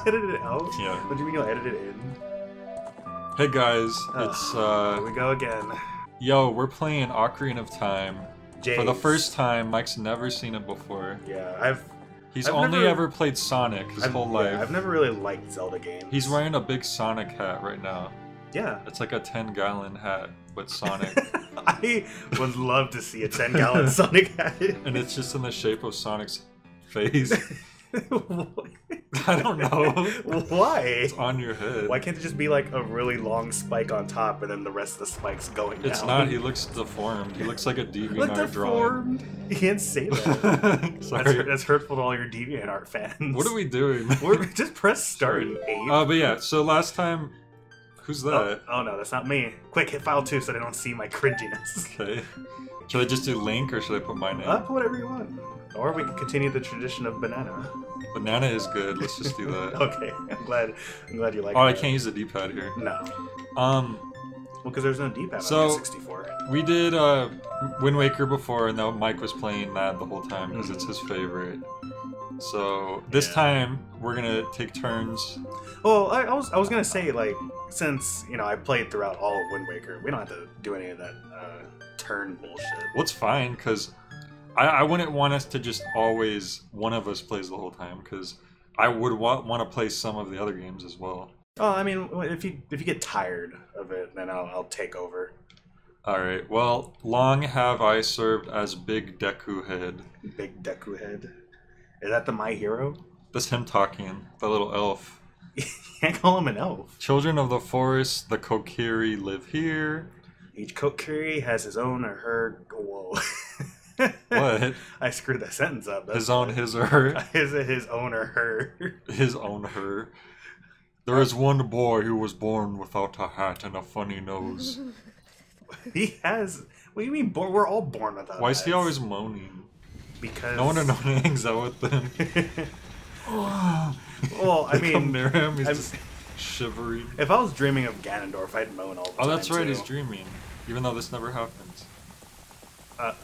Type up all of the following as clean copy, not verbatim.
edit it out? Yeah. What do you mean you'll edit it in? Hey guys, Here we go again. Yo, we're playing Ocarina of Time. For the first time. Mike's never seen it before. Yeah, He's I've only never- ever played Sonic his whole life. I've never really liked Zelda games. He's wearing a big Sonic hat right now. Yeah. It's like a 10-gallon hat with Sonic. I would love to see a 10-gallon Sonic hat. And it's just in the shape of Sonic's face. I don't know. Why? It's on your head. Why can't it just be like a really long spike on top and then the rest of the spikes going down? It's not. He looks deformed. He looks like a DeviantArt Look drawing. deformed. You can't say that. Sorry. That's hurtful to all your DeviantArt fans. What are we doing? We're just press start, Abe. But yeah, so last time... Who's that? Oh no, that's not me. Quick, hit file 2 so they don't see my cringiness. Okay. Should I just do Link or should I put my name? Put whatever you want. Or we can continue the tradition of banana. Banana is good. Let's just do that. Okay, I'm glad you like it. Oh, I can't use the D-pad here. No. Well, because there's no D-pad so, on the 64. We did Wind Waker before, and now Mike was playing that the whole time because it's his favorite. So this time we're gonna take turns. Well, I was gonna say, like, since I played throughout all of Wind Waker, we don't have to do any of that turn bullshit. Well, it's fine because I wouldn't want us to just always one of us plays the whole time because I would want to play some of the other games as well. Oh, I mean, if you get tired of it, then I'll take over. All right. Well, long have I served as Big Deku Head. Big Deku Head. Is that the My Hero? That's him talking. The little elf. You can't call him an elf. Children of the forest, the Kokiri live here. Each Kokiri has his own or her. Whoa. What? I screwed that sentence up. His own, his or her? Is it his own or her? His own her. There is one boy who was born without a hat and a funny nose. He has... What do you mean? We're all born without Why is hats. he always moaning? Because... No one hangs out with him. Well, I mean... Come near him, he's just shivering. If I was dreaming of Ganondorf, I'd moan all the time. Oh, that's right, too. he's dreaming. Even though this never happens.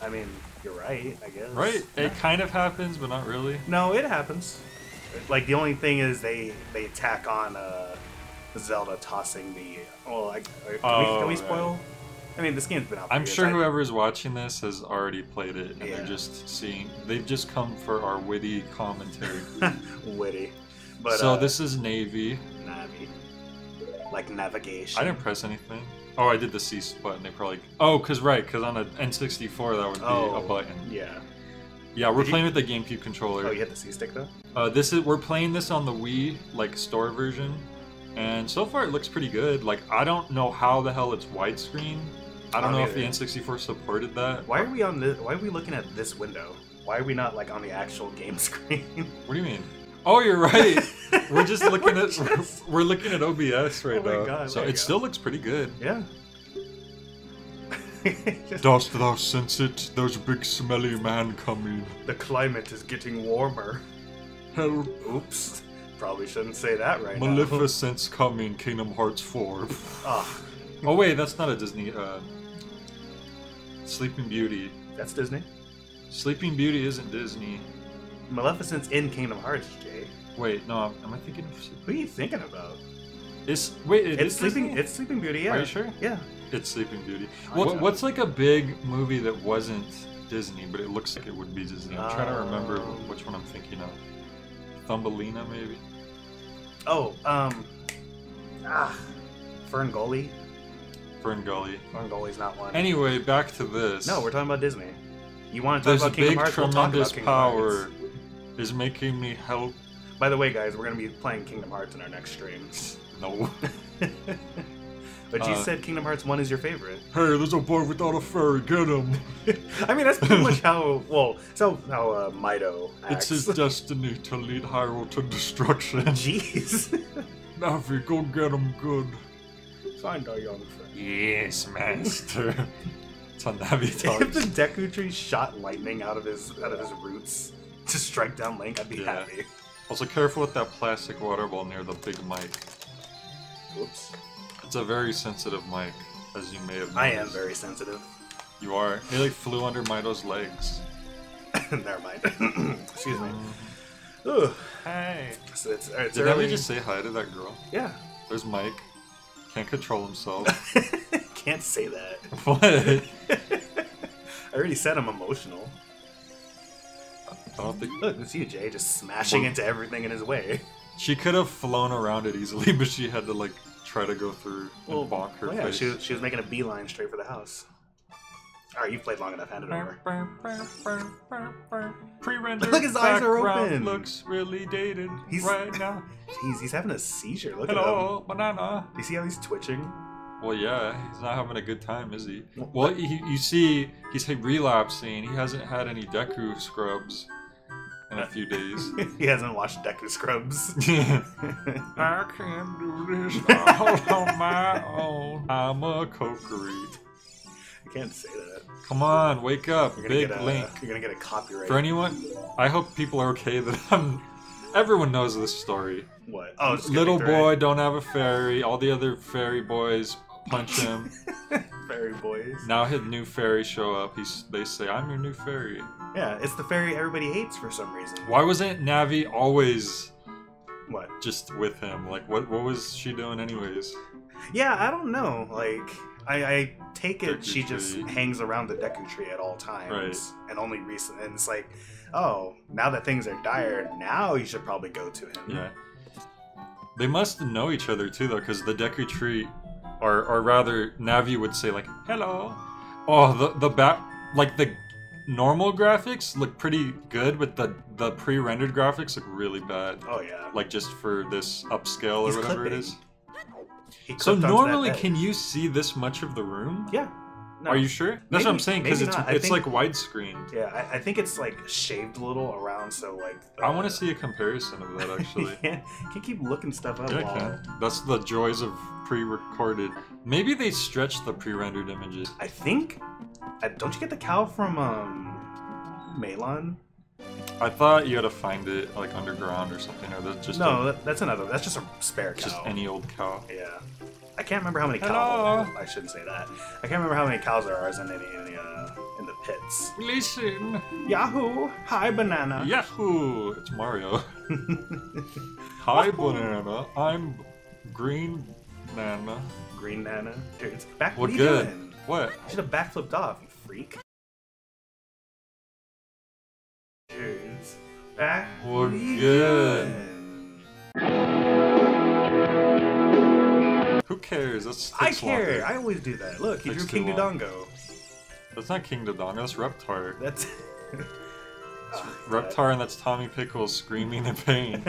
I mean, you're right, I guess. Right? It kind of happens, but not really. No, it happens. Like, the only thing is they tack on Zelda tossing the... Well, can we spoil? I mean, this game's been out for I'm years. sure whoever's watching this has already played it, and Yeah. they're just seeing... They've just come for our witty commentary. Witty. But, so this is Navy. Navi. Like navigation. I didn't press anything. Oh, I did the C button. They probably... Oh, because on an N64 that would be a button. Yeah. Yeah, we're playing with the GameCube controller. Oh, you hit the C stick though? We're playing this on the Wii, like, store version. And so far it looks pretty good. Like, I don't know how the hell it's widescreen. I don't know if the N64 supported that. Why are we on this? Why are we looking at this window? Why are we not like on the actual game screen? What do you mean? Oh, you're right. We're just looking we're looking at OBS right now. God, so it still looks pretty good. Yeah. Dost thou sense it? There's a big smelly man coming. The climate is getting warmer. Help. Oops. Probably shouldn't say that right now. Maleficent's coming, Kingdom Hearts 4. Ah. Oh wait, that's not a Disney. Sleeping Beauty. That's Disney. Sleeping Beauty isn't Disney. Maleficent's in Kingdom Hearts, Jay. Wait, no, am I thinking of... Who are you thinking about? It's Sleeping. Disney? It's Sleeping Beauty. Yeah. Are you sure? Yeah. It's Sleeping Beauty. What- What's like a big movie that wasn't Disney, but it looks like it would be Disney? I'm trying to remember which one I'm thinking of. Thumbelina, maybe? Oh, Ferngully. Ferngully. Ferngully's not one. Anyway, back to this. No, we're talking about Disney. You want to talk There's a about Kingdom big, Hearts? We'll talk tremendous about Kingdom power Hearts. is making me help. By the way, guys, we're going to be playing Kingdom Hearts in our next stream. No. But you said Kingdom Hearts 1 is your favorite. Hey, there's a boy without a fairy, get him! I mean, that's pretty much how Mido acts. It's his destiny to lead Hyrule to destruction. Jeez. Navi, go get him good. Find our young friend. Yes, master. It's how Navi If talks. the Deku tree shot lightning out of his roots to strike down Link, I'd be happy. Also, careful with that plastic water ball near the big mic. Whoops. It's a very sensitive mic, as you may have noticed. I am very sensitive. You are. He like flew under Mido's legs. Never mind. Excuse me. Ugh. Hey. So it's Did early. Navi just say hi to that girl? Yeah. There's Mike. Can't control himself. Can't say that. What? I already said I'm emotional. I don't think... Look, it's you, Jay, just smashing into everything in his way. She could have flown around it easily, but she had to, like, try to go through and bonk her face. She was making a beeline straight for the house. Alright, you've played long enough. Hand it over. Pre-rendered Look, his eyes are background open. Looks really dated right now. Jeez, he's having a seizure. Look Hello, at him. banana. Do you see how he's twitching? Well, yeah, he's not having a good time, is he? Well, you see, he's relapsing. He hasn't had any Deku scrubs in a few days. He hasn't watched Deku Scrubs. I can't do this all on my own. I'm a Kokiri. I can't say that. Come on, wake up, Big Link. You're gonna get a copyright. For anyone, I hope people are okay that I'm... Everyone knows this story. What? Oh, Little boy don't have a fairy. All the other fairy boys punch him. Fairy boys. Now his new fairy show up. They say, I'm your new fairy. Yeah, it's the fairy everybody hates for some reason. Why wasn't Navi always What? just with him? Like, what was she doing anyways? Yeah, I don't know. Like, I take it Deku she just tree. hangs around the Deku tree at all times. Right. And only recent. And it's like, oh, now that things are dire, now you should probably go to him. Yeah. They must know each other too, though, because the Deku tree, or rather, Navi would say like, "Hello." Oh, the normal graphics look pretty good, but the pre-rendered graphics look really bad. Oh yeah. Like just for this upscale or He's whatever clipping. it is. He So clipped onto normally, that bed. can you see this much of the room? Yeah. No. Are you sure? That's Maybe- what I'm saying, because maybe not. I it's think- like widescreen. Yeah, I think it's like shaved a little around, so like. I want to see a comparison of that actually. can't keep looking stuff up. Yeah, I while... can. That's the joys of pre-recorded. Maybe they stretched the pre-rendered images. I think. Don't you get the cow from Melon? I thought you had to find it like underground or something, or that's just That's another. That's just a spare cow. just any old cow. Yeah. I can't remember how many Hello. cows. I shouldn't say that. I can't remember how many cows there are in the pits. Listen, Yahoo! Hi, banana. Yahoo! It's Mario. Hi, banana. I'm Green Nana. Green Nana. Dude, it's back. What are you good? doing? What? You should have backflipped off, you freak. Cheers. Back. What are you good? doing? Who cares? That's I takes care. longer. I always do that. Look, he Takes drew too King long. Dodongo. That's not King Dodongo, that's Reptar. That's. Reptar, and that's Tommy Pickles screaming in pain.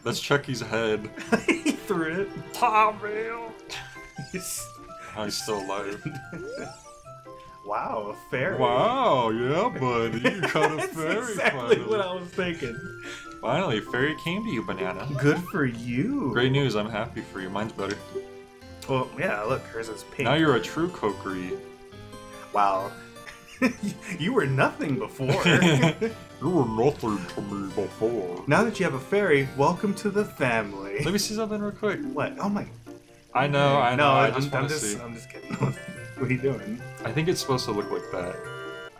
That's Chucky's head. He threw it. Tommy! He's still alive. Wow, a fairy. Wow, yeah, buddy. You caught a That's fairy exactly finally. what I was thinking. Finally, a fairy came to you, Banana. Good for you. Great news, I'm happy for you. Mine's better. Well, yeah, look, hers is pink. Now you're a true Kokiri. Wow. You were nothing before. You were nothing to me before. Now that you have a fairy, welcome to the family. Let me see something real quick. What? Oh my. I know, No, I I'm just want to see. I'm just kidding. What are you doing? I think it's supposed to look like that.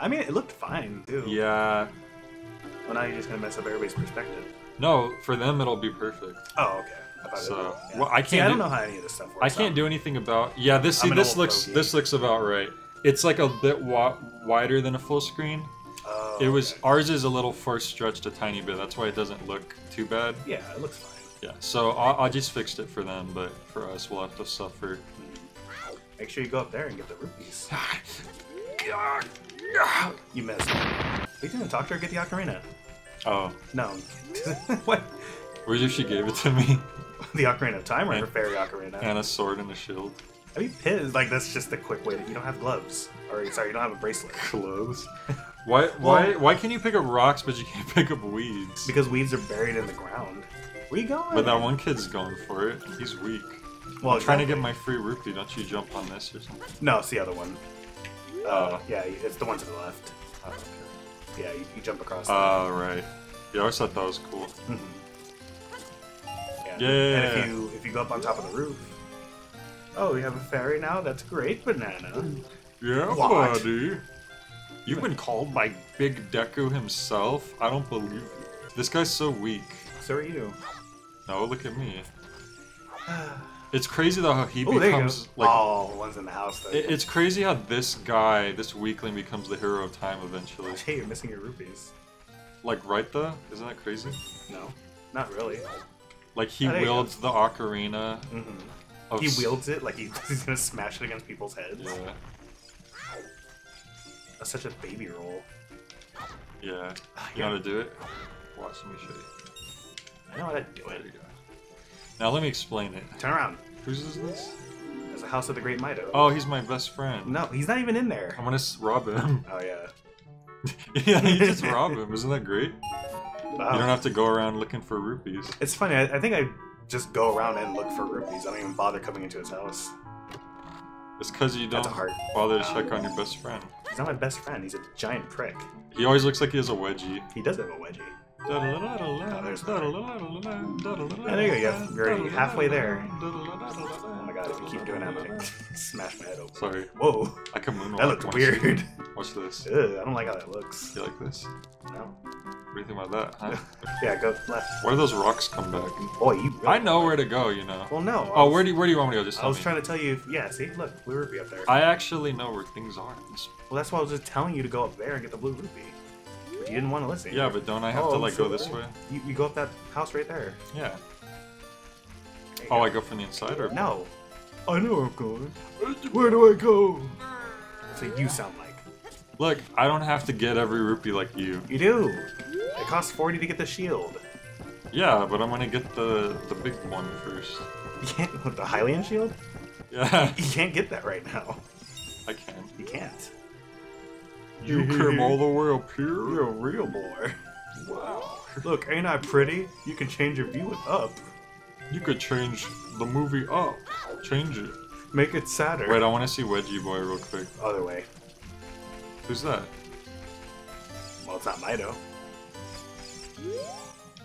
I mean, it looked fine, too. Yeah. Well, now you're just gonna mess up everybody's perspective. No, for them it'll be perfect. Oh, okay. I thought So, it, yeah. well, I can't. See, I don't do- know how any of this stuff works. I can't do anything about. Yeah, this I'm an this old looks fogey. this looks about right. It's like a bit wider than a full screen. Oh, It was okay. ours is a little force stretched a tiny bit. That's why it doesn't look too bad. Yeah, it looks fine. Yeah. So I just fixed it for them, but for us we'll have to suffer. Make sure you go up there and get the rupees. You missed. We didn't talk to her. Get the ocarina. Oh, No. What? where's if she gave it to me? The Ocarina of Time or her And- fairy ocarina? And a sword and a shield. I mean, pissed. Like, that's just a quick way that you don't have gloves. Or, sorry, you don't have a bracelet. Clothes. Why can you pick up rocks but you can't pick up weeds? Because weeds are buried in the ground. Where you going? But that one kid's going for it. He's weak. Well, I'm trying to exactly. get my free rupee. Don't you jump on this or something? No, it's the other one. Oh. Yeah, it's the one to the left. Oh, okay. Yeah, you jump across. Oh, right. Yeah, I always thought that was cool. Mhm. Yeah. Yeah. And if you go up on top of the roof. Oh, we have a fairy now? That's great, Banana. Yeah, What? buddy. You've been called by Big Deku himself? I don't believe you. This guy's so weak. So are you. No, look at me. It's crazy though how he becomes there you go. like. Oh, one's in the house though. It's crazy how this guy, this weakling, becomes the hero of time eventually. Hey, you're missing your rupees. Like, right though? Isn't that crazy? No, not really. Like, he wields the ocarina. Mm-hmm. He wields it like he's gonna smash it against people's heads. Yeah. That's such a baby roll. Yeah. You know how to do it? Watch, let me show you. I know how to do it. There you go. Now let me explain it. Turn around. Whose is this? There's a house of the Great Mido. Oh, he's my best friend. No, he's not even in there. I'm gonna rob him. Oh yeah. Yeah, you just rob him. Isn't that great? Wow. You don't have to go around looking for rupees. It's funny. I think I just go around and look for rupees. I don't even bother coming into his house. It's because you don't bother to check on your best friend. He's not my best friend. He's a giant prick. He always looks like he has a wedgie. He does have a wedgie. Oh, there's there you go. You're already halfway there. Oh my god, if you keep doing that, I'm gonna smash my head open. Sorry. Whoa. I can moonwalk. That looks weird. Watch this. Ugh, I don't like how that looks. You like this? No. What do you think about that, huh? Yeah, go left. Where do those rocks come back? Boy, you really I know where to go, you know. Well, no. Oh, where do you want me to go? Just tell I was me. trying to tell you. Yeah, see, look, blue rupee up there. I actually know where things are. Well, that's why I was just telling you to go up there and get the blue rupee. But you didn't want to listen. Yeah, but don't I have to like go this way? You go up that house right there. Yeah. Oh, I go from the inside or? No. I know where I'm going. Where do I go? So you sound like. Look, I don't have to get every rupee like you. You do. It costs 40 to get the shield. Yeah, but I'm gonna get the big one first. You can't with the Hylian shield? Yeah. You can't get that right now. I can. You can't. You came all the way up here? You're a real boy. Wow. Look, ain't I pretty? You can change your view with up. You could change the movie up. Change it. Make it sadder. Wait, I want to see Wedgie Boy real quick. Other way. Who's that? Well, it's not Mido.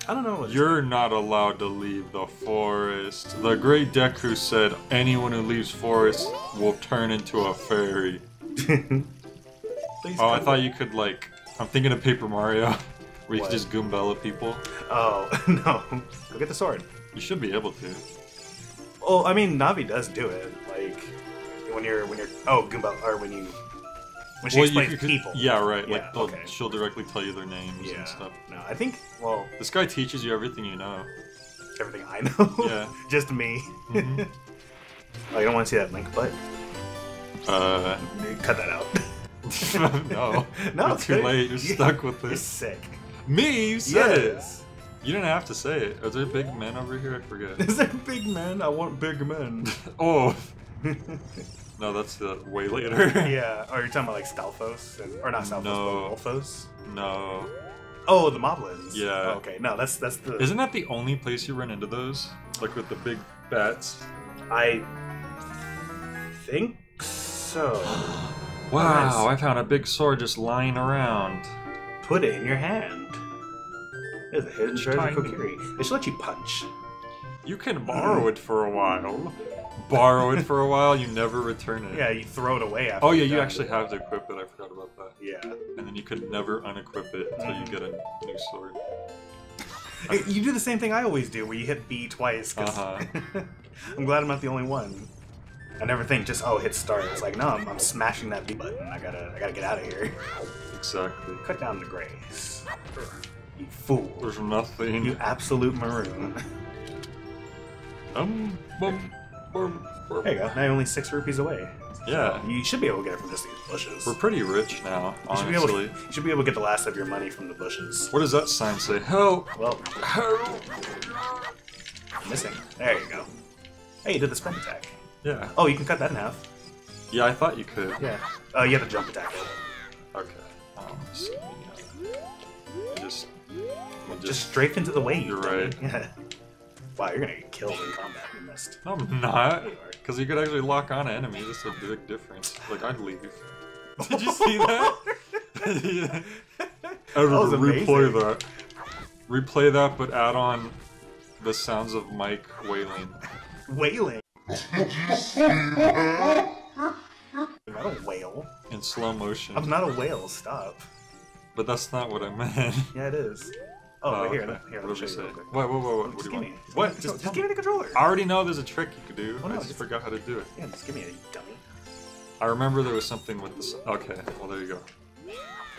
I don't know. You're not allowed to leave the forest. The great Deku said anyone who leaves forest will turn into a fairy. Oh, I thought you could, like... I'm thinking of Paper Mario, where you could just Goombella people. Oh, no. Go get the sword. You should be able to. Well, I mean, Navi does do it. Like, when you're... Oh, Goombella, or when she explains people. Yeah, right. Yeah, like, she'll directly tell you their names and stuff. No, I think, well... This guy teaches you everything you know. Everything I know? Yeah. Just me. Mm-hmm. Oh, you don't want to see that link butt? Cut that out. No. No, you're too late. You're stuck with You're this. sick. Me? You said it. Yes. You didn't have to say it. Are there big men over here? I forget. Is there big men? I want big men. Oh. No, that's way later. Yeah. Oh, you're talking about like Stalfos? Or not Stalfos, No. but Wolfos? No. Oh, the Moblins. Yeah. Oh, okay. No, that's the... Isn't that the only place you run into those? Like with the big bats? I think so. Wow, I found a big sword just lying around. Put it in your hand. There's a hidden treasure Tiny. Kokiri. They should let you punch. You can borrow it for a while. Borrow it for a while, you never return it. Yeah, you throw it away after Oh yeah, you're you done. actually have to equip it, I forgot about that. Yeah. And then you could never unequip it until you get a new sword. You do the same thing I always do, where you hit B twice. 'Cause I'm glad I'm not the only one. I never think just, oh, hit start. It's like, no, I'm smashing that B button. I gotta get out of here. Exactly. Cut down the grace. You fool. There's nothing. You absolute maroon. Bum, bum, bum. There you go. Now you're only 6 rupees away. Yeah. You should be able to get it from just these bushes. We're pretty rich now, honestly. You should be able to get the last of your money from the bushes. What does that sign say? Help! Well, Help! missing. There you go. Hey, you did the sprint attack. Yeah. Oh, you can cut that in half. Yeah, I thought you could. Yeah. Oh, you have to jump attack it. Okay. So, yeah. Just strafe into the wave. You're right. Yeah. Wow, you're gonna get killed in combat. You missed. I'm not. Because you could actually lock on an enemy. That's a big difference. Like, I'd leave. Did you see that? Yeah. I was replay amazing. that. Replay that, but add on the sounds of Mike wailing. Wailing. I don't wail. In slow motion. I'm not a whale. Stop. But that's not what I meant. Yeah, it is. Oh, right here. Okay. Here, What let did me we show say? you real quick. What? What Just do give you me. want? What? Just give me the controller. I already know there's a trick you could do. Oh, no, I just forgot how to do it. Yeah, just give me a dummy. I remember there was something with this. Okay, well there you go.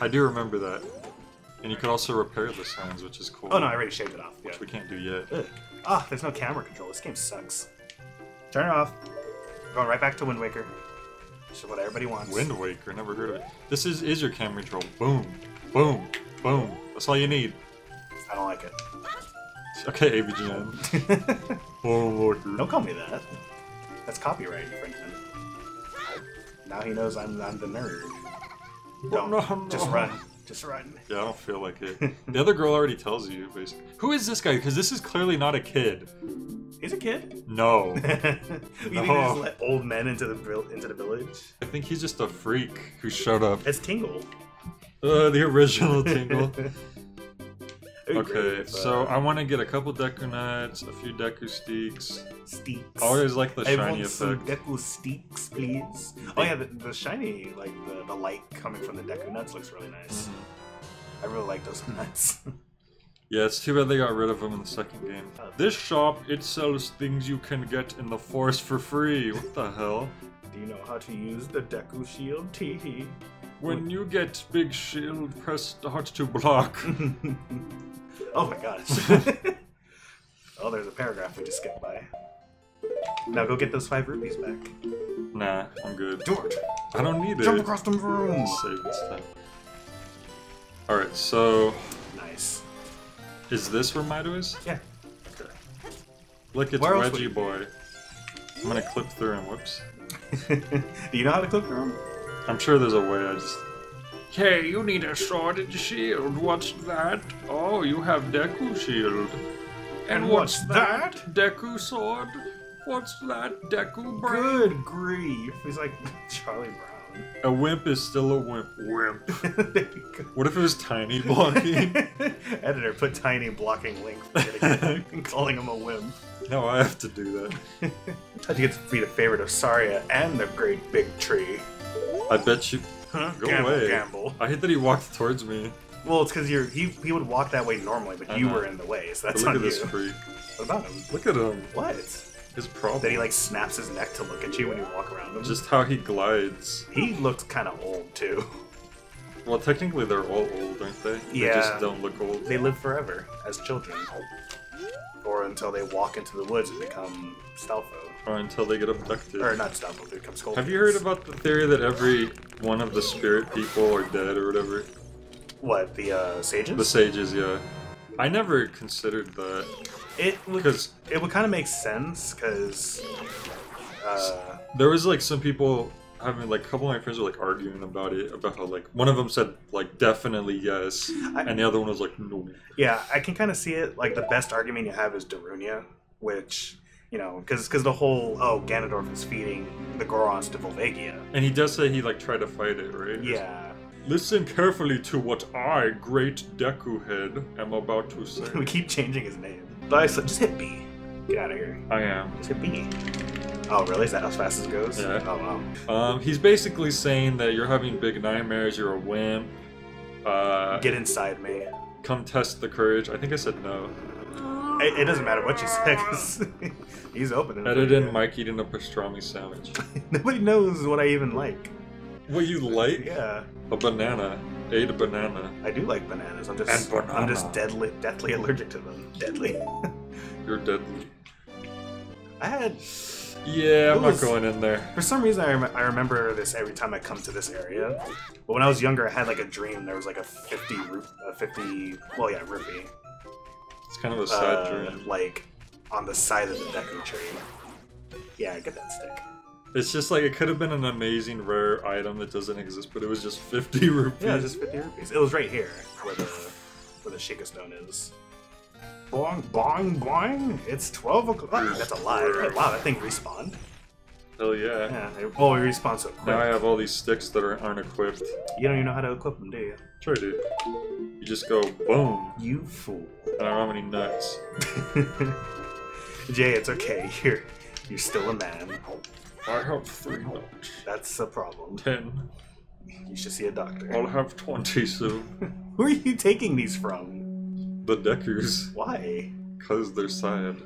I do remember that. And you could also repair the signs, which is cool. Oh no, I already shaved it off. Yeah. Which we can't do yet. Ugh. Ah, there's no camera control. This game sucks. Turn it off. Going right back to Wind Waker. This is what everybody wants. Wind Waker, never heard of it. This is your camera control. Boom, boom, boom. That's all you need. I don't like it. Okay, AVGN. Oh, Don't call me that. That's copyright infringement. Now he knows I'm the nerd. Don't. No. Just run. Just run. Yeah, I don't feel like it. The other girl already tells you, basically. Who is this guy? Because this is clearly not a kid. He's a kid. No. You think they just let old men into the village? I think he's just a freak who showed up. It's Tingle. The original Tingle. It'd be great Okay, if, so I want to get a couple Deku nuts, a few Deku steaks. Steaks. I always like the I shiny want some effect. Deku steaks, please. Oh yeah, the shiny, like the light coming from the Deku nuts looks really nice. I really like those nuts. Yeah, it's too bad they got rid of them in the second game. This shop, it sells things you can get in the forest for free. What the hell? Do you know how to use the Deku shield? Teehee. When you get big shield, press start to block. Oh my gosh. Oh, there's a paragraph we just skipped by. Now go get those 5 rupees back. Nah, I'm good. George, I don't need it. jump across the room. Save this time. Alright, so... Nice. Is this where Mido is? Yeah. Okay. Look, it's Where else would Wedgie you- Boy. I'm gonna clip through him, whoops. Do you know how to click through them? I'm sure there's a way, I just... Hey, you need a sword and shield. What's that? Oh, you have Deku shield. And what's that? Deku sword. What's that? Deku brain. Good grief. He's like Charlie Brown. A wimp is still a wimp. Wimp. There you go. What if it was tiny blocking? Editor, put tiny blocking link and calling him a wimp. No, I have to do that. How'd you get to be the favorite of Saria and the great big tree? I bet you... Huh? Go Gamble, away. gamble. I hate that he walked towards me. Well, it's because he would walk that way normally, but I you know. were in the way, so that's But look on at you. this freak. What about him? Look at him. What? His problem. That he like snaps his neck to look at you when you walk around him. Just how he glides. He looked kind of old too. Well, technically they're all old, aren't they? They Yeah. just don't look old. They live forever as children, or until they walk into the woods and become Stalfo, Or until they get abducted. or not Stalfo, they become Scorpions. Have you heard about the theory that every one of the spirit people are dead or whatever? what the sages? The sages, yeah. I never considered that. It would Because kind of make sense because there was like some people having like a couple of my friends were like arguing about it, about how like one of them said like definitely yes, and the other one was like no. yeah, I can kind of see it. Like the best argument you have is Darunia, which you know because the whole Ganondorf is feeding the Gorons to Volvagia. And he does say he like tried to fight it, right? Yeah. Listen carefully to what I, Great Deku Head, am about to say. We keep changing his name. But I said, just hit B. Get out of here. I am. Just hit B. Oh, really? Is that as fast as it goes? Yeah. Oh, wow. He's basically saying that you're having big nightmares, you're a wimp. Get inside me. Come test the courage. I think I said no. It doesn't matter what you say, 'cause he's opening it. Edit in Mike eating a pastrami sandwich. Nobody knows what I even like. What you like? Yeah. A banana. Ate a banana. I do like bananas. I'm And just deathly allergic to them. Deadly. You're deadly. I had... Yeah, I'm It not was- going in there. For some reason, I remember this every time I come to this area. But when I was younger, I had like a dream. There was like a 50 rupee. It's kind of a sad dream. Like on the side of the Deku tree. Yeah, get that stick. It's just like, it could have been an amazing rare item that doesn't exist, but it was just 50 rupees. Yeah, just 50 rupees. It was right here where the Sheikah Stone is. Boing, boing, boing. It's 12 o'clock. That's a lie. Wow, that thing respawned. Hell yeah. Yeah, well, we respawn so quick. Now I have all these sticks that aren't equipped. You don't even know how to equip them, do you? Sure, dude. You just go boom. You fool. I don't have any nuts. Jay, it's okay. You're still a man. I have 3 nuts. That's a problem. 10. You should see a doctor. I'll have 20 soon. Who are you taking these from? The Dekus. Why? Because they're sad.